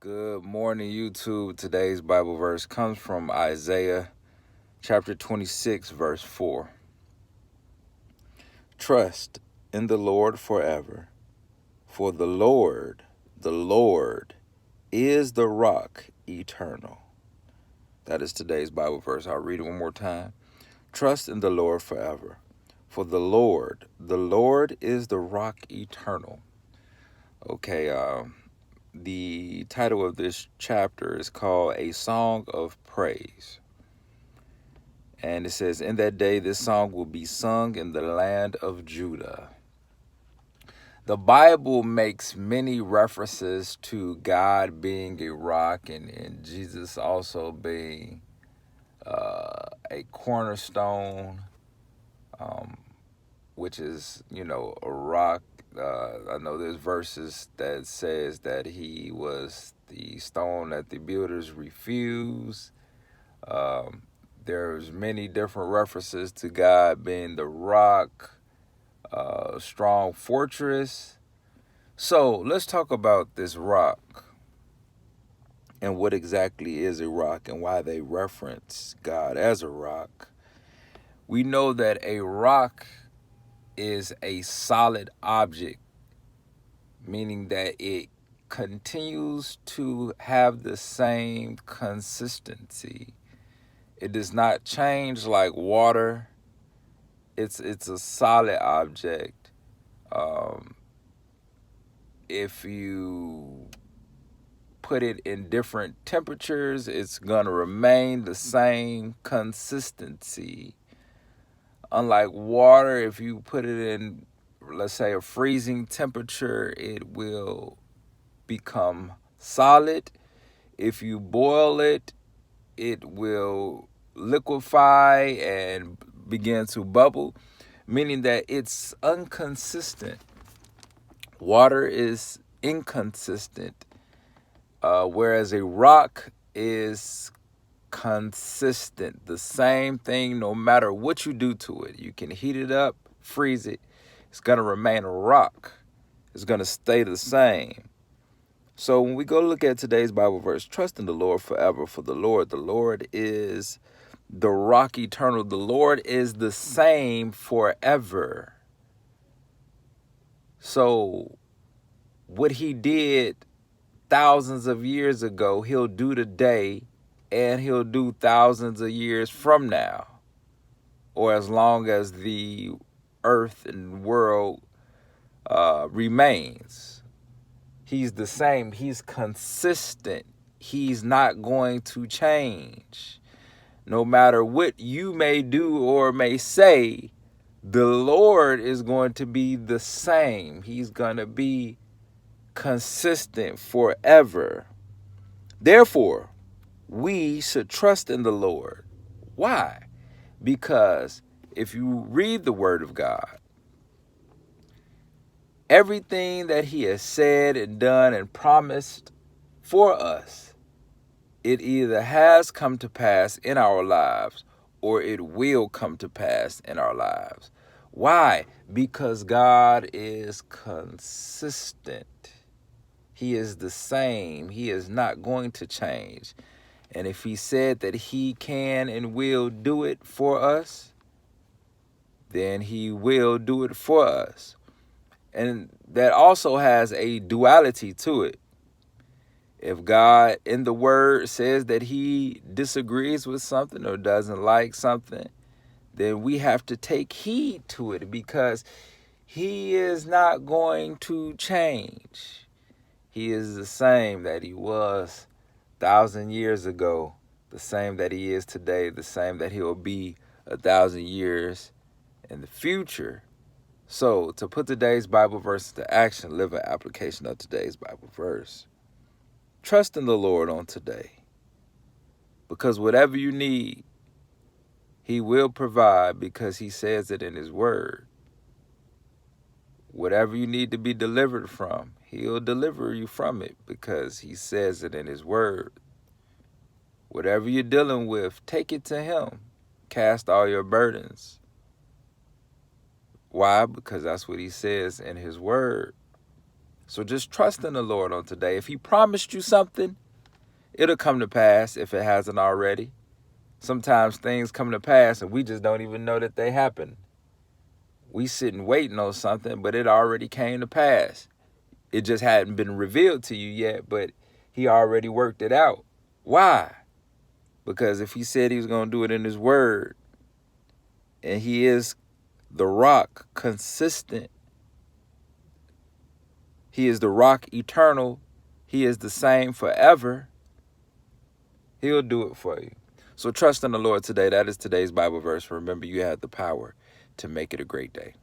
Good morning, YouTube. Today's Bible verse comes from Isaiah chapter 26, verse 4. Trust in the Lord forever, for the Lord is the rock eternal. That is today's Bible verse. I'll read it one more time. Trust in the Lord forever, for the Lord is the rock eternal. Okay, the title of this chapter is called A Song of Praise. And it says, in that day, this song will be sung in the land of Judah. The Bible makes many references to God being a rock and Jesus also being a cornerstone, which is, a rock. I know there's verses that says that he was the stone that the builders refused. There's many different references to God being the rock, strong fortress. So let's talk about this rock and what exactly is a rock and why they reference God as a rock. We know that a rock is a solid object, meaning that it continues to have the same consistency. It does not change like water. It's a solid object. If you put it in different temperatures, it's going to remain the same consistency. Unlike water, if you put it in, let's say, a freezing temperature, it will become solid. If you boil it, it will liquefy and begin to bubble, meaning that it's inconsistent. Water is inconsistent, whereas a rock is consistent. The same thing, no matter what you do to it. You can heat it up, freeze it. It's going to remain a rock. It's going to stay the same. So when we go look at today's Bible verse, trust in the Lord forever, for the Lord is the rock eternal. The Lord is the same forever. So what he did thousands of years ago, he'll do today, and he'll do thousands of years from now, or as long as the earth and world remains. He's the same. He's consistent. He's not going to change. No matter what you may do or may say, the Lord is going to be the same. He's going to be consistent forever. Therefore, we should trust in the Lord. Why? Because if you read the Word of God, everything that he has said and done and promised for us, it either has come to pass in our lives or it will come to pass in our lives. Why? Because God is consistent. He is the same. He is not going to change. And if he said that he can and will do it for us, then he will do it for us. And that also has a duality to it. If God in the word says that he disagrees with something or doesn't like something, then we have to take heed to it because he is not going to change. He is the same that he was 1,000 years ago, the same that he is today, the same that he will be 1,000 years in the future. So, to put today's Bible verse into action, live an application of today's Bible verse. Trust in the Lord on today, because whatever you need, he will provide because he says it in his word. Whatever you need to be delivered from, he'll deliver you from it because he says it in his word. Whatever you're dealing with, take it to him. Cast all your burdens. Why? Because that's what he says in his word. So just trust in the Lord on today. If he promised you something, it'll come to pass if it hasn't already. Sometimes things come to pass and we just don't even know that they happened. We sitting waiting on something, but it already came to pass. It just hadn't been revealed to you yet, but he already worked it out. Why? Because if he said he was going to do it in his word, and he is the rock, consistent, he is the rock eternal, he is the same forever, he'll do it for you. So trust in the Lord today. That is today's Bible verse. Remember, you have the power to make it a great day.